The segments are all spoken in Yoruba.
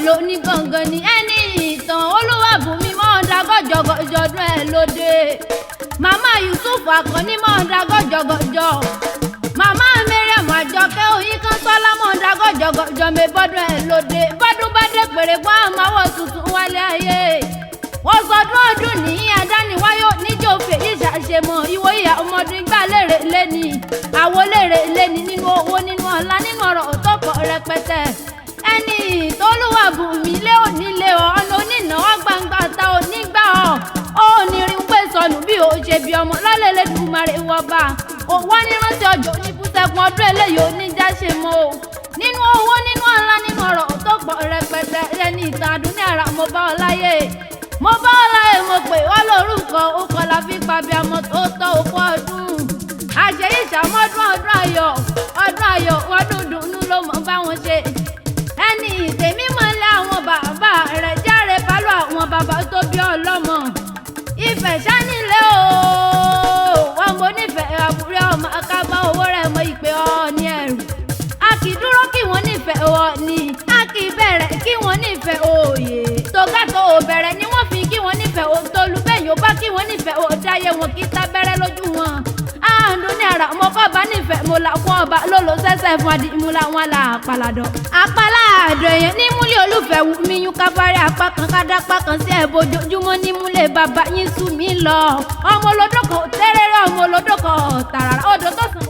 ló ní gangan ni ẹni ìtàn Olúwàbùnmi mọ́ọ̀dá gọ́jọ̀gọ́jọdún ẹ̀ lóde. Màmá Yusuf Àkànní mọ́ọ̀dá gọ́jọ̀gọ́jọ. Màmá Mariam Àjọkẹ́ Oyinkanṣọ́lá mọ́ọ̀dá gọ́jọ̀gọ́jọ mi bọ́dún ẹ̀ lóde. Bọ́dún bá dé pèrè fún àmàwọ̀ tuntun wálé ayé. Wọ́n sọdún ọdún ní àdániwáyò níjó fèyí ṣàṣemọ̀ ìwò ìyá ọmọdún igbá lérè lẹ́ni. Àwo lérè lẹ́ni nínú owó nínú ọlá nínú ọ̀rọ̀ tó pọ̀ rẹpẹtẹ. Ẹni t'Olúwàbùnmi lé onílé ọ̀nà onínáwó gbangba ta onígbà ọ̀ ó ní rí ń pè sọnù bí ó ṣe bí ọmọ lálẹ́lẹ́ dùmarè wọba ó wá ní rántí ọjọ́ oníbùsẹ̀kùn ọdún eléyìí oníjà ṣe mọ́ o nínú owó nínú ọlá nínú ọ̀rọ̀ tó pọ̀ rẹpẹtẹ ẹni ìtàn àdúní àrà mo bá ọ láyé mo pè wọ́n lórúkọ ó kọ́ la fi pàbí àmọ́ tó tọ́ òkú ọdún àṣeyí ìṣàmọ́dún ọdún ayọ̀ ọdún dùnú ló mọ̀ bá wọn ṣe. Ẹni tèmi mọ́lẹ̀ àwọn bàbá rẹ̀ járe pálọ̀ àwọn bàbá tó bí ọlọ́mọ. Ìfẹ́ sánilé ooo, ọmọ onífẹ̀ẹ́ àbúrò ọmọ akábá owó rẹ̀ mọ ìpè ọ ní ẹrù. A kì í dúró kí wọ́n nífẹ̀ẹ́ ọ ni, a kì í bẹ̀rẹ̀ kí wọ́n nífẹ̀ẹ́ òye. Tògátò ò bẹ̀rẹ̀ ni wọ́n fi kí wọ́n nífẹ̀ẹ́ òtolú bẹ́ẹ̀ yóò bá kí wọ́n nífẹ̀ẹ́ òdáyé wọn kí tábẹ́rẹ́ lójú wọn. Àndúní àrà mo kọ́ bá nífẹ̀ẹ́ mo là fún ọba lólo sẹ́sẹ̀ fún adìmú làwọn là àpàlàdọ̀. Àpàlàdọ̀ èèyàn ní múlẹ̀ olùfẹ́ wù mí yún kábàárì apá kan kádàpá kan sí ẹ̀ bójoojúmọ́ ní múlẹ̀ bàbá yín sú mi lọ. Ọmọ olódòkò tẹ́rẹ́rẹ́ ọmọ olódòkò tàràrà odò tó sàn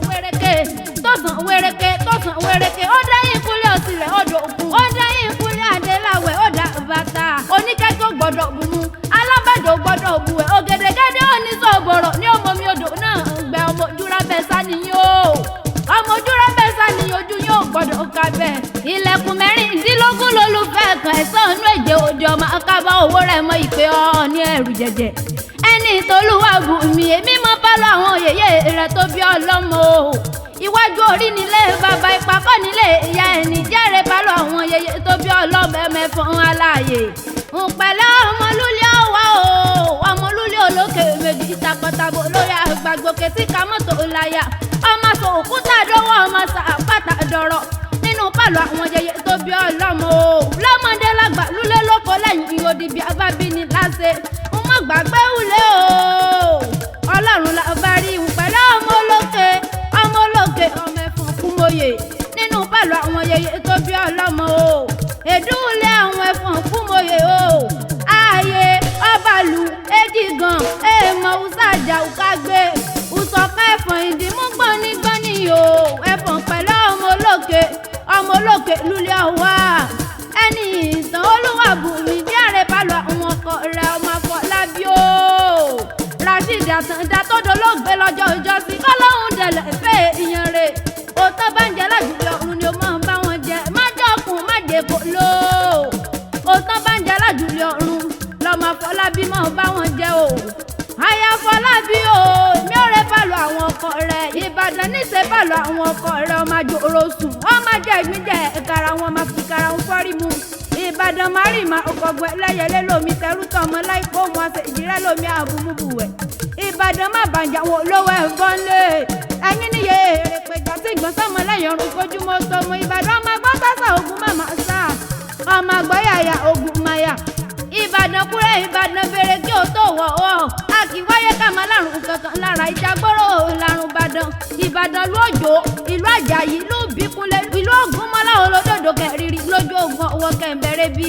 wéréké ó dá yín kúlẹ̀ òsìlẹ̀ odò òkun ó dá yín kúlẹ̀ adéláwẹ̀ ó dá bàtà oníkẹ́kọ̀ọ́ gbọ́dọ̀ bù mú alábàdàn gbọ́dọ̀ bù ẹ̀ ògèdègèdè oníṣòbọ̀rọ̀ ní ọmọ mi odò náà gbẹ ọmọ ojúra bẹ́ẹ̀ sani yóò ọmọ ojúra bẹ́ẹ̀ sani ojú yóò gbọ́dọ̀ ká bẹ́ẹ̀. Ilẹ̀kùn mẹ́rìndínlógún lolúfẹ́ kan ẹ̀sán inú èjè òde ọmọ akábá owó rẹ̀ mọ ìpè ọ ní ẹ̀rù jẹ̀jẹ̀. Ẹni t'Olúwàbùnmi èmi mọ bá lọ àwọn yèyé rẹ̀ tó bí ọlọ́mọ o. Iwájú orí nílé bàbá ìpàkọ́ nílé ìyá ẹni járe bá lọ àwọn yèyé tó bí ọlọ́mọ ẹ̀mẹ́fọ́n aláàyè. Ǹpẹ̀lẹ́ ọmọlúlé ọwọ́ o ọmọlúlé olókè méjì takọtabo lórí àgbàgbòkè tí ká mọ́tò láyà ọmọ sọ òkúta dọ́wọ́ ọmọ sàpàtà dọ̀rọ̀ nínú pàlọ́ àwọn yẹyẹ tó bí ọlọ́mọ o lọ́mọdé lágbà lúlé lóko lẹ́yìn òdìbí abábíní láṣẹ ń mọ̀ gbàgbé wulé o ọlọ́run la bá rí ǹpẹ̀lẹ́ ọmọ olókè ọmọ ẹ̀fọn kúmọ̀yè nínú pàlọ́ àwọn yẹyẹ tó bí ọlọ́mọ o èdúlé àwọn ẹ̀fọn kúmọ̀yè o ààyè ọbalù ejigan èèmọ̀ ùsàjà ùkágbé ùsọ̀ká ẹ̀fọn ìdìmú gbọ́nigbọ́ni o ẹ̀fọn pẹ̀lú ọmọ olókè lulẹ̀ ọ̀wá. Ẹni ìtàn Olúwàbùnmi járe pálọ̀ àwọn ọkọ rẹ̀ ọmọ Afọlábí o Rasheed Àtàndá tó dolóògbé lọ́jọ́ ìjọsìn kọ́lọ́hún dẹ̀lẹ̀ fẹ́ ìyẹn rẹ̀ òótọ́ bá ń jẹ́ lájúlé ọ̀run ni ó máa ń bá wọn jẹ májọ̀kùn májèkó lò òótọ́ bá ń jẹ́ lájúlé ọ̀run lọ́mọ Afọlábí máa ń bá wọn jẹ o. Aya Afọlábí o mi ò rẹ pálọ̀ àwọn ọkọ rẹ̀ Ìbàdàn níṣẹ́ pálọ̀ àwọn ọkọ rẹ̀ ọmọ àjòrò sùn ọmọ jẹ́ ìgbìjẹ́ ẹ̀kára wọn máa fi kára wọn fọ́rí mu. Ìbàdàn márìmá ọkọ̀gbọ́ ẹlẹ́yẹlé lomi tẹrú tọmọ láìpẹ́ òun àṣẹ ìjírẹ́ lomi àbúmúbùwẹ̀. Ìbàdàn má bàjẹ́ àwọn olówó ẹ̀fọ́n lé ẹ̀yìn níye èrè péjọ tí ìgbọ́n sọmọ lẹ́yìn ọ̀run kojúmọ́ sọmọ Ìbàdàn ọmọ gbọ́ sásà ogun màmá sá ọmọ àgbọ̀yàyà ogun mayà. Ìbàdàn kúrẹ́ Ìbàdàn bèrè kí o tó wọ̀ ọ́ a kì í wáyé ká máa lárùn kankan lára ìjagbóró lárùn Ìbàdàn ló òjò ìlú Àjàyí ìlú Bíkúnlé ìlú Ògúnmọ́lá olódòdó kẹrìírí lójú ogun ọwọ́ kẹ̀mbẹ̀rẹ̀ bí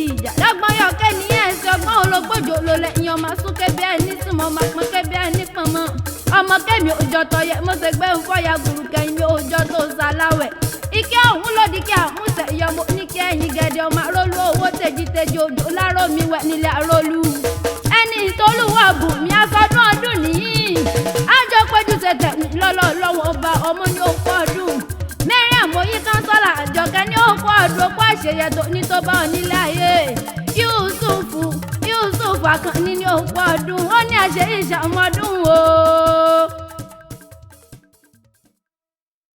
ìjà lọ́gbọ́n yọ̀kẹ́ ní ẹ̀sìn ọgbọ́n ológbòjò ló lẹ́yìn ọmọ súnkẹ́ bí ẹni sùnmọ́ ọmọ pọ́nkẹ́ bí ẹni pọ̀nmọ́ ọmọ kẹ́mi òjò tọ̀yẹ mọ́sẹ̀gbẹ́ ń fọ́ya gùrù kẹ́yìn mi òjò tó sáláwẹ̀ ike ọ̀hún lòdì kí àmúṣẹ ìyọmọ ní kí ẹ̀yìn gẹ̀dẹ̀ ọmọ arólú owó tèjìtèjì òjò láró mi wẹ̀ nílẹ̀ arólú. Ẹni t'Olúwàbùnmi asọdún ọdún nìyí àjọ péjú tètè lọ́wọ́ ọba ọmọ ní òkú ọdún Mariam Oyinkanṣọ́lá Àjọkẹ́ ní òkú ọdún òkú àṣeyẹ tó ní tó bá onílé ayé Yusuf Àkànní ní òkú ọdún ó ní àṣeyí ìṣàmọ́dún o.